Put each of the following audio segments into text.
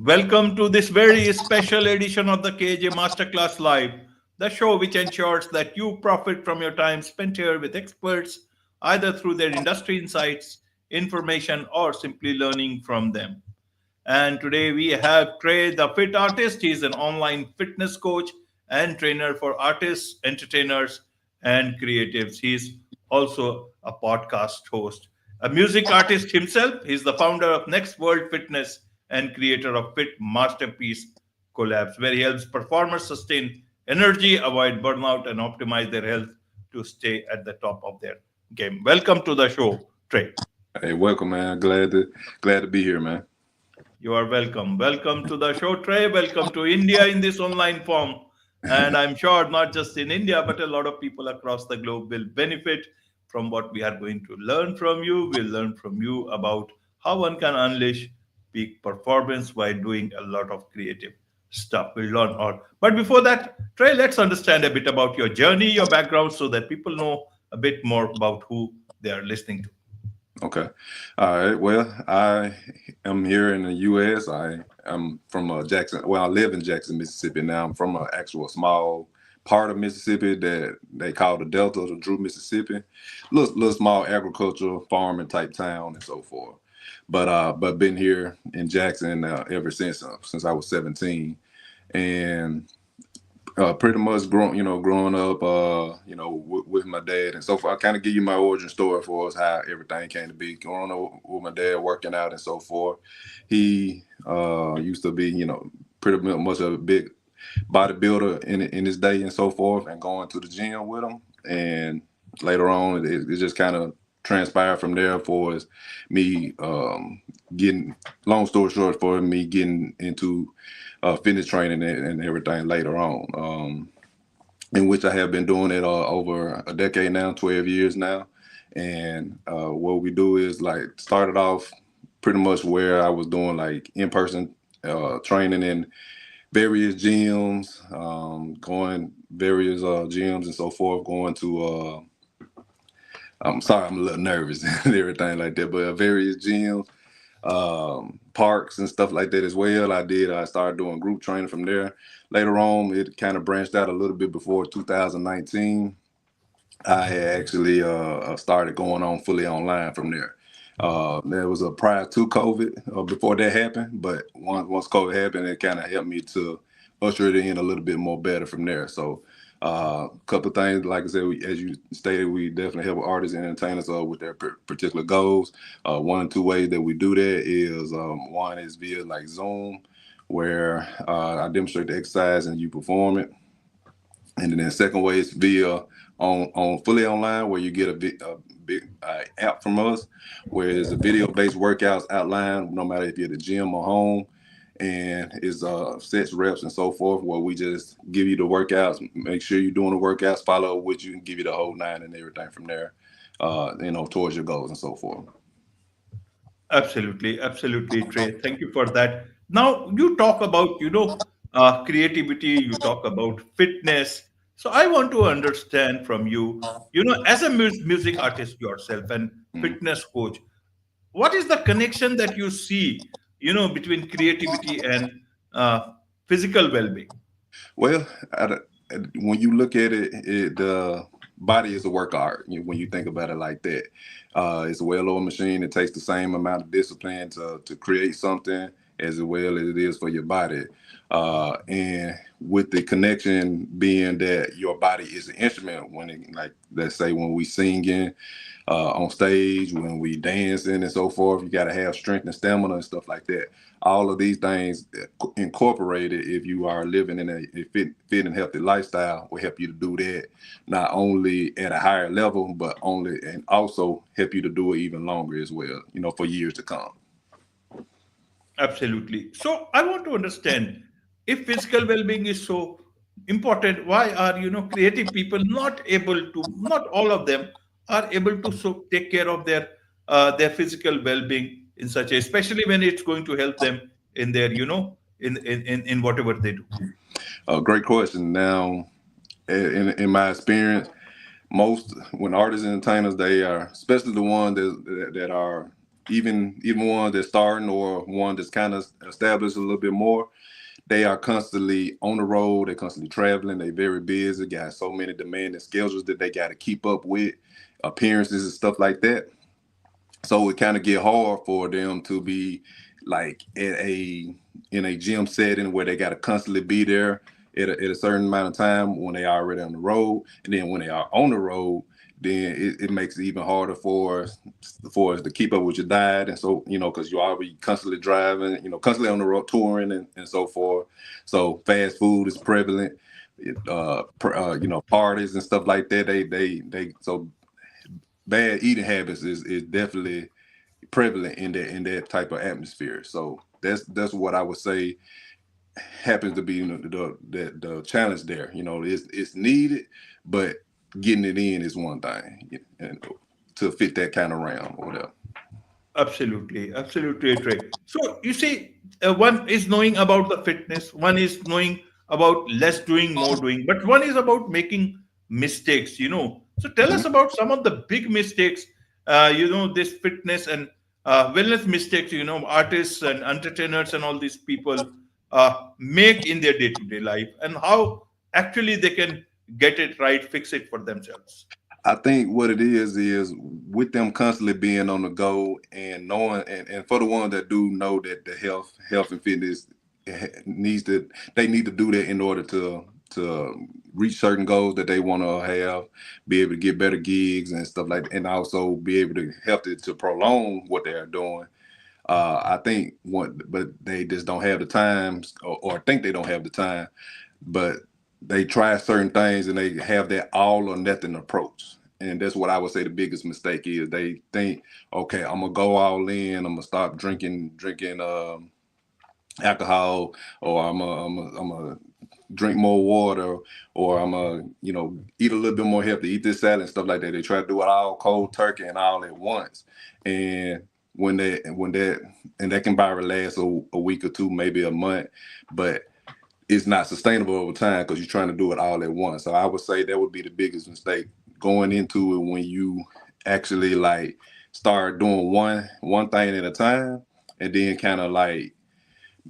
Welcome to this very special edition of the KJ Masterclass Live, the show which ensures that you profit from your time spent here with experts, either through their industry insights, information, or simply learning from them. And today we have Trea Da Fit Artist. He is an online fitness coach and trainer for artists, entertainers, and creatives. He is also a podcast host. A music artist himself, he is the founder of Next World Fitness and creator of Fit Masterpiece Collabs, where he helps performers sustain energy, avoid burnout, and optimize their health to stay at the top of their game. Welcome to the show, Trey. Hey, welcome, man. Glad to be here, man. You are welcome. Welcome to the show, Trey. Welcome to India in this online form. And I'm sure not just in India, but a lot of people across the globe will benefit from what we are going to learn from you. We'll learn from you about how one can unleash peak performance by doing a lot of creative stuff. We'll learn all. But before that, Trey, let's understand a bit about your journey, your background, so that people know a bit more about who they are listening to. Okay. All right. Well, I am here in the U.S. I am from Jackson. Well, I live in Jackson, Mississippi now. I'm from an actual small part of Mississippi that they call the Delta, the Drew, Mississippi. Little small agricultural farming type town and so forth. But been here in Jackson ever since I was 17, and pretty much growing up, with my dad and so forth. I kind of give you my origin story for us, how everything came to be. Growing up with my dad, working out and so forth. He used to be, pretty much a big bodybuilder in his day and so forth, and going to the gym with him. And later on, it just kind of transpired from there for us, me getting, long story short, for me getting into fitness training and everything later on, in which I have been doing it over a decade now, 12 years now. And what we do is, like, started off pretty much where I was doing like in-person training in various gyms, going various gyms and so forth, going to I'm sorry, I'm a little nervous and everything like that, but various gyms, parks and stuff like that as well. I started doing group training from there. Later on, it kind of branched out a little bit. Before 2019, I had actually started going on fully online from there. There was a prior to COVID, before that happened, but once COVID happened, it kind of helped me to usher it in a little bit more better from there. So a couple of things, like I said, as you stated, we definitely help artists and entertainers with their particular goals. One or two ways that we do that is, one is via like Zoom, where I demonstrate the exercise and you perform it. And then the second way is via on fully online, where you get a big app from us, where it's a video-based workouts outlined, no matter if you're at the gym or home, and it's sets, reps, and so forth, where we just give you the workouts, make sure you're doing the workouts, follow up with you, and give you the whole nine and everything from there, towards your goals and so forth. Absolutely, absolutely, Trey. Thank you for that. Now you talk about creativity. You talk about fitness. So I want to understand from you, as a music artist yourself and Mhm. fitness coach, what is the connection that you see, between creativity and uh, physical well-being? Well, when you look at it, the body is a work of art. When you think about it like that, it's a well-oiled machine. It takes the same amount of discipline to create something as well as it is for your body. And with the connection being that your body is an instrument, when it, like, let's say when we singing on stage, when we dancing and so forth, you got to have strength and stamina and stuff like that. All of these things incorporated, if you are living in a fit and healthy lifestyle, will help you to do that, not only at a higher level, but and also help you to do it even longer as well, for years to come. Absolutely. So I want to understand, if physical well-being is so important, why are creative people not able to? Not all of them are able to so take care of their physical well-being in such a, especially when it's going to help them in their in whatever they do. Great question. Now, in my experience, most when artists and entertainers, they are, especially the ones that are even one that's starting or one that's kind of established a little bit more, they are constantly on the road. They're constantly traveling. They very busy. Got so many demanding schedules that they got to keep up with, appearances and stuff like that. So it kind of get hard for them to be like in a gym setting where they got to constantly be there at a certain amount of time when they are already on the road, and then when they are on the road, then it makes it even harder for us to keep up with your diet. And so, because you already constantly driving, constantly on the road touring and so forth. So fast food is prevalent. Parties and stuff like that. They so bad eating habits is definitely prevalent in that type of atmosphere. So that's what I would say happens to be the challenge there. It's needed, but getting it in is one thing, and to fit that kind of realm or whatever. Absolutely, absolutely, Trey. So you see, one is knowing about the fitness, one is knowing about less doing, more doing, but one is about making mistakes. So tell Mhm. us about some of the big mistakes, this fitness and wellness mistakes, artists and entertainers and all these people make in their day-to-day life, and how actually they can get it right, fix it for themselves. I think what it is with them constantly being on the go and knowing, and for the ones that do know that the health and fitness needs to, they need to do that in order to reach certain goals that they want to have, be able to get better gigs and stuff like that, and also be able to help it to prolong what they're doing. I think but they just don't have the time, or think they don't have the time, but they try certain things and they have that all or nothing approach. And that's what I would say the biggest mistake is. They think, okay, I'm gonna go all in. I'm gonna stop drinking alcohol, or I'm gonna drink more water, or I'm gonna eat a little bit more healthy, eat this salad and stuff like that. They try to do it all cold turkey and all at once. And that can probably last a week or two, maybe a month, but it's not sustainable over time because you're trying to do it all at once. So I would say that would be the biggest mistake going into it, when you actually like start doing one thing at a time, and then kind of like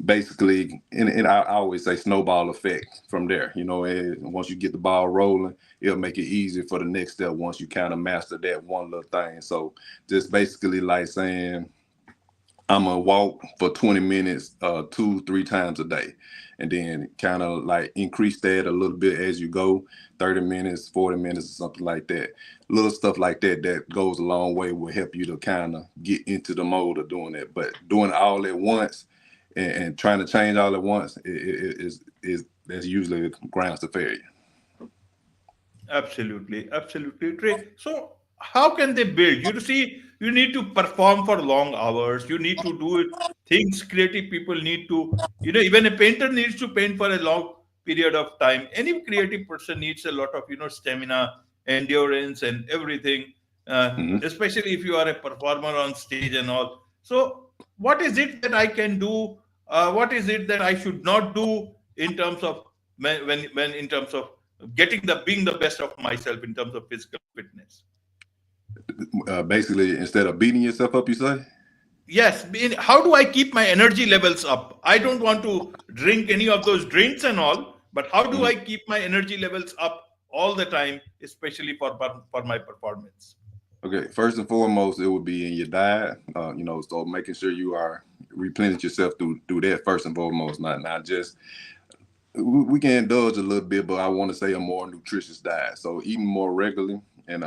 basically, and I always say snowball effect from there. And once you get the ball rolling, it'll make it easier for the next step once you kind of master that one little thing. So just basically like saying, I'm gonna walk for 20 minutes, 2, 3 times a day, and then kind of like increase that a little bit as you go, 30 minutes, 40 minutes, or something like that. Little stuff like that that goes a long way, will help you to kind of get into the mode of doing that. But doing it all at once and trying to change all at once is that's usually grounds to failure. Absolutely, absolutely, Trey. So, how can they build? You see, you need to perform for long hours. You need to do it. Things creative people need to, even a painter needs to paint for a long period of time. Any creative person needs a lot of, stamina, endurance, and everything. Mhm. Especially if you are a performer on stage and all. So, what is it that I can do? What is it that I should not do in terms of when in terms of getting the being the best of myself in terms of physical fitness? Basically, instead of beating yourself up, you say. Yes, how do I keep my energy levels up? I don't want to drink any of those drinks and all, but how do Mhm. I keep my energy levels up all the time, especially for my performance? Okay, first and foremost, it would be in your diet. So making sure you are replenish yourself through that first and foremost. Not just, we can indulge a little bit, but I want to say a more nutritious diet. So eating more regularly, and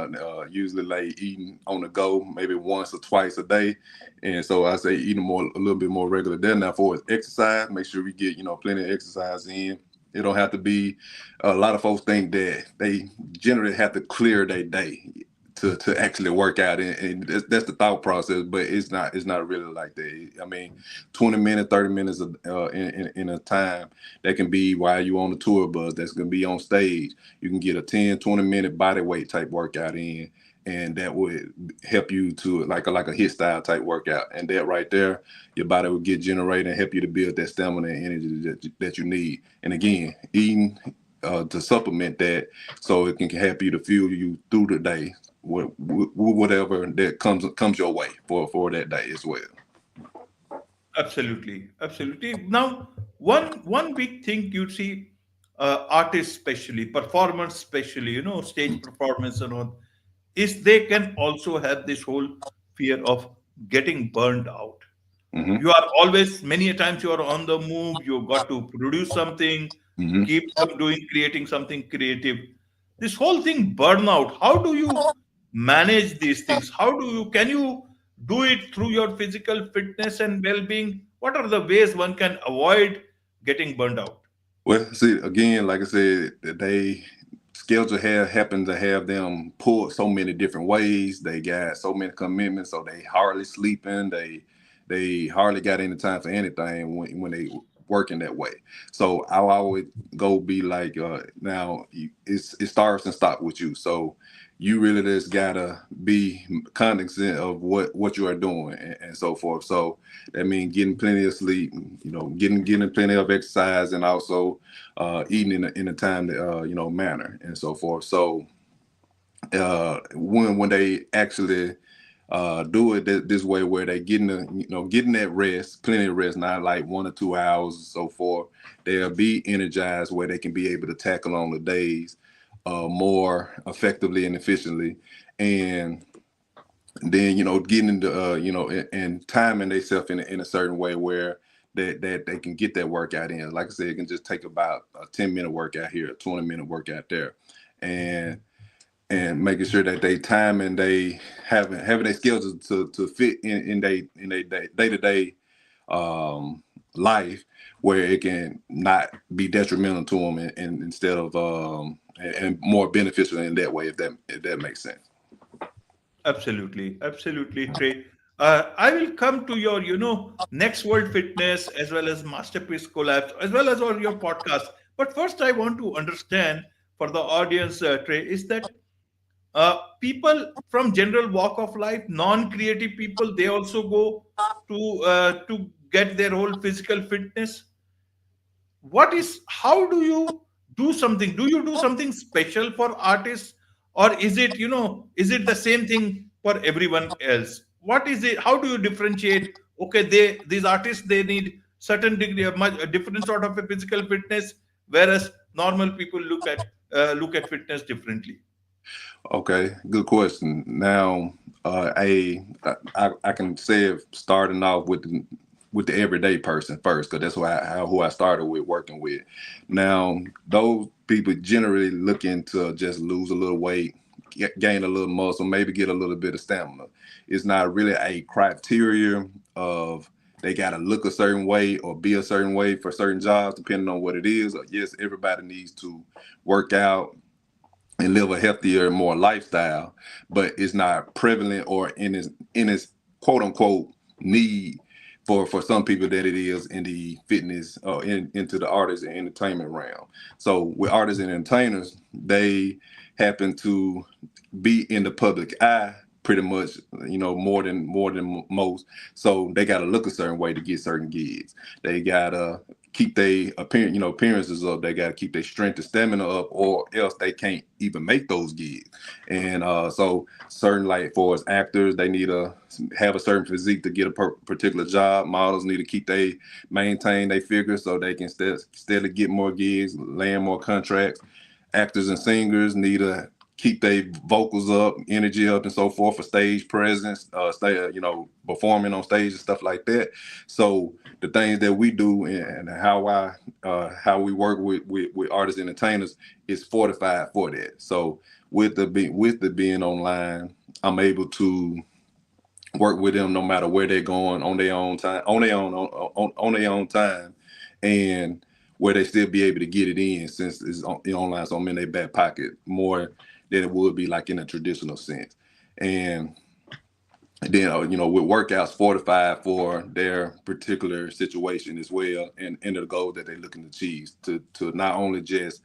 usually like eating on the go, maybe once or twice a day. And so I say eating a little bit more regular. Then now for exercise, make sure we get plenty of exercise in. It don't have to be. A lot of folks think that they generally have to clear their day to actually work out, and that's the thought process, but it's not really like that. I mean, 20 minutes, 30 minutes in a time that can be while you on the tour bus, that's gonna be on stage. You can get a 10, 20 minute body weight type workout in, and that would help you to like a hit style type workout, and that right there, your body will get generated and help you to build that stamina and energy that you need. And again, eating to supplement that, so it can help you to fuel you through the day whatever that comes your way for that day as well. Absolutely, absolutely. Now, one big thing you see, artists especially, performers especially, stage performance and all, is they can also have this whole fear of getting burned out. Hmm. You are always, many a times you are on the move. You got to produce something, Hmm. keep doing, creating something creative. This whole thing, burnout. How do you manage these things? How do you can you do it through your physical fitness and well-being? What are the ways one can avoid getting burned out? Well, see, again, like I said, they schedule have happen to have them pulled so many different ways. They got so many commitments, so they hardly sleeping. They hardly got any time for anything when they working that way. So I always go be like, now it starts and stops with you. So you really just gotta be cognizant of what you are doing and so forth. So that means getting plenty of sleep, getting plenty of exercise, and also eating in a time that manner and so forth. So when they actually do it this way, where they getting that rest, plenty of rest, not like 1 or 2 hours and so forth, they'll be energized where they can be able to tackle on the days more effectively and efficiently. And then getting into and timing themselves in a certain way where that they can get that workout in. Like I said, it can just take about a 10-minute workout here, a 20-minute workout there, and making sure that they time and they having their skills to fit in they day to day life, where it can not be detrimental to them, and instead of and more beneficial in that way, if that makes sense. Absolutely, absolutely, Trey. I will come to your, next World Fitness as well as Masterpiece Collabs as well as all your podcasts. But first, I want to understand for the audience, Trey, is that people from general walk of life, non-creative people, they also go to get their whole physical fitness. What is how do you do something special for artists, or is it the same thing for everyone else? What is it? How do you differentiate? Okay, these artists, they need certain degree of a different sort of a physical fitness, whereas normal people look at fitness differently. Okay, good question. Now, I can say it starting off with the everyday person first, because that's who I started with working with. Now, those people generally looking to just lose a little weight, gain a little muscle, maybe get a little bit of stamina. It's not really a criteria of they got to look a certain way or be a certain way for certain jobs, depending on what it is. Yes, everybody needs to work out and live a healthier, more lifestyle, but it's not prevalent or in its quote unquote need for some people that it is in the fitness or into the artists and entertainment realm. So with artists and entertainers, they happen to be in the public eye pretty much, more than most. So they got to look a certain way to get certain gigs. They gotta keep their appearances up. They gotta keep their strength and stamina up, or else they can't even make those gigs. And so certain, like for as actors, they need to have a certain physique to get a particular job. Models need to maintain their figure so they can steadily get more gigs, land more contracts. Actors and singers need to keep their vocals up, energy up, and so forth for stage presence, performing on stage and stuff like that. So the things that we do and how we work with artists and entertainers is fortified for that. So with the being online, I'm able to work with them no matter where they're going on their own time, on their own time, and where they still be able to get it in, since it's online, so I'm in their back pocket more than it would be like in a traditional sense. And then with workouts fortified for their particular situation as well, and the goal that they're looking to achieve, to not only just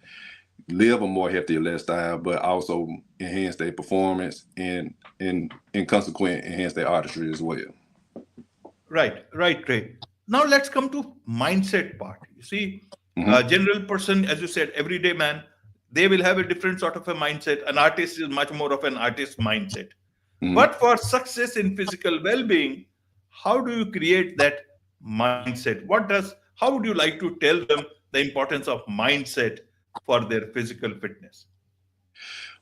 live a more healthier lifestyle, but also enhance their performance and consequent enhance their artistry as well. Right, right, Trey. Now let's come to mindset part. You see, Hmm. general person, as you said, everyday man. they will have a different sort of a mindset. An artist is much more of an artist mindset. Mhm. But for success in physical well-being, how do you create that mindset? How would you like to tell them the importance of mindset for their physical fitness?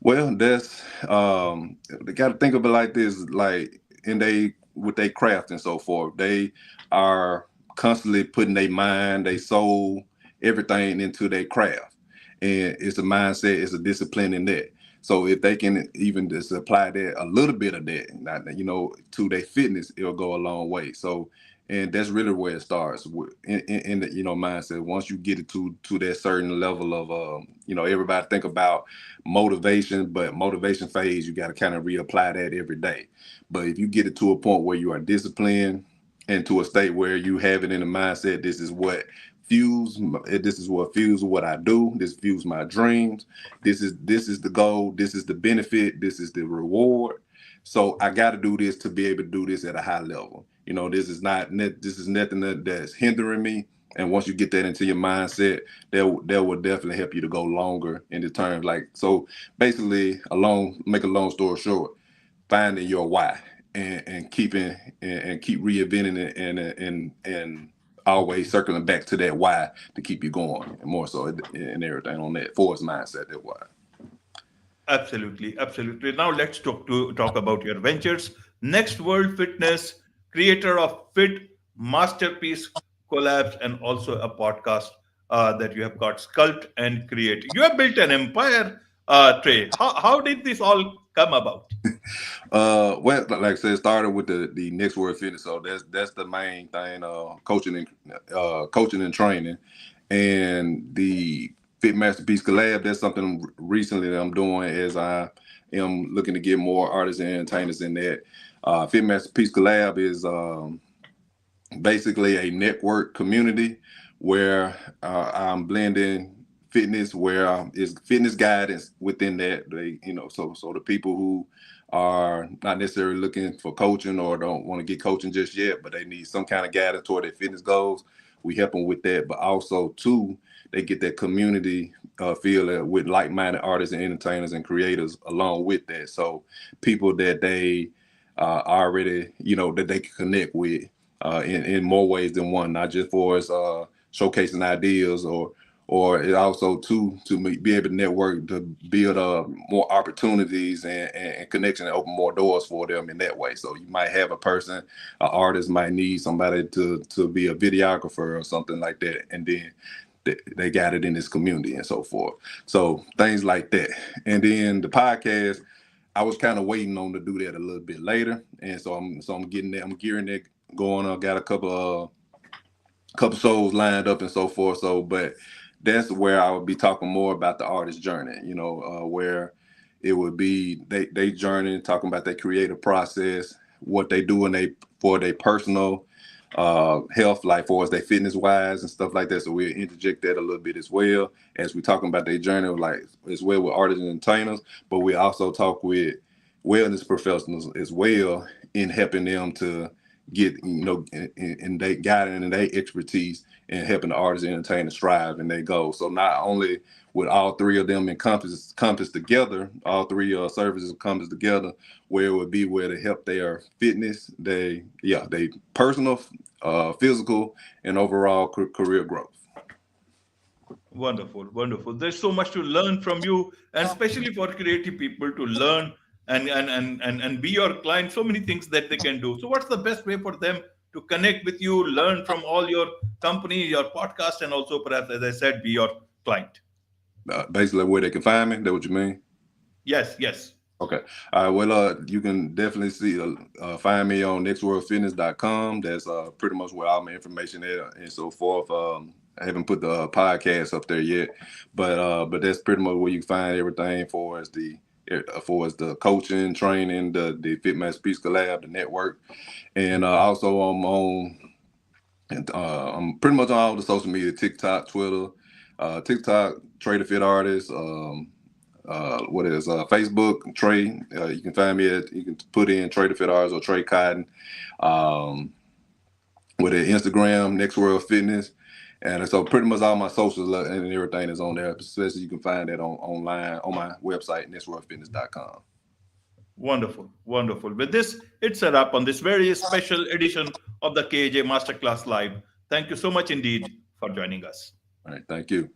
Well, that's they got to think of it like this, like in they with their craft and so forth. They are constantly putting their mind, their soul, everything into their craft, and it's a mindset, it's a discipline in that. So if they can even just apply that a little bit of that, to their fitness, it'll go a long way. So, and that's really where it starts in the mindset. Once you get it to that certain level of everybody think about motivation, but motivation phase, you got to kind of reapply that every day. But if you get it to a point where you are disciplined and to a state where you have it in the mindset, this is what fuels what I do, this fuels my dreams, this is the goal, this is the benefit, this is the reward. So I got to do this to be able to do this at a high level. This is nothing that's hindering me. And once you get that into your mindset, that will definitely help you to go longer in the terms. Like, so basically, make a long story short, finding your why and keeping and keep reinventing it and always circling back to that why to keep you going, and more so and everything on that force mindset, that why. Absolutely, absolutely. Now let's talk about your ventures. Next World Fitness, creator of Fit Masterpiece collabs, and also a podcast that you have got Sculpt and Create. You have built an empire, Trey. How did this all come about? Well, like I said, it started with the next word fitness. So that's the main thing, coaching and training. And the Fit Masterpiece collab, that's something recently that I'm doing as I am looking to get more artists and entertainers in that. Fit Masterpiece collab is basically a network community where I'm blending fitness, where is fitness guidance within that. So the people who are not necessarily looking for coaching or don't want to get coaching just yet, but they need some kind of guidance toward their fitness goals, we help them with that. But also too, they get that community feel with like-minded artists and entertainers and creators along with that. So people that they already, that they can connect with in more ways than one, not just for us showcasing ideas or it also to be able to network to build more opportunities and connection and open more doors for them in that way. So you might have a person, an artist might need somebody to be a videographer or something like that, and then they got it in this community and so forth. So things like that. And then the podcast, I was kind of waiting on to do that a little bit later, and so I'm getting that. I'm gearing that going. I got a couple shows lined up and so forth. So, but that's where I would be talking more about the artist journey. Where it would be they journey, talking about their creative process, what they do for their personal health, like for us, they fitness wise and stuff like that. So we'll interject that a little bit as well as we talking about their journey, like as well with artists and entertainers. But we also talk with wellness professionals as well in helping them to get in their guidance and their expertise in helping the artists and entertainers strive and their goals. So not only with all three of them encompass together, all three services encompass together, where it would be where to help their fitness, they personal, physical, and overall career growth. Wonderful, wonderful. There's so much to learn from you, and especially for creative people to learn and be your client. So many things that they can do. So, what's the best way for them to connect with you, learn from all your company, your podcast, and also perhaps, as I said, be your client? Basically, where they can find me. That what you mean? Yes, yes. Okay. Well, you can definitely find me on nextworldfitness.com. That's pretty much where all my information is and so forth. I haven't put the podcast up there yet, but that's pretty much where you find everything for as the coaching, training, the Fit Masterpiece Collab, the network, and also I'm pretty much on all the social media: TikTok, Twitter, Trea Da Fit Artist. Facebook, Trey. You can find me you can put in Trea Da Fit Artist or Trey Cotton. With an Instagram, Next World Fitness. And so pretty much all my socials and everything is on there. Especially you can find that online on my website, nesroyfitness.com. Wonderful, wonderful. With this, it's a wrap on this very special edition of the KJ Masterclass Live. Thank you so much indeed for joining us. All right, thank you.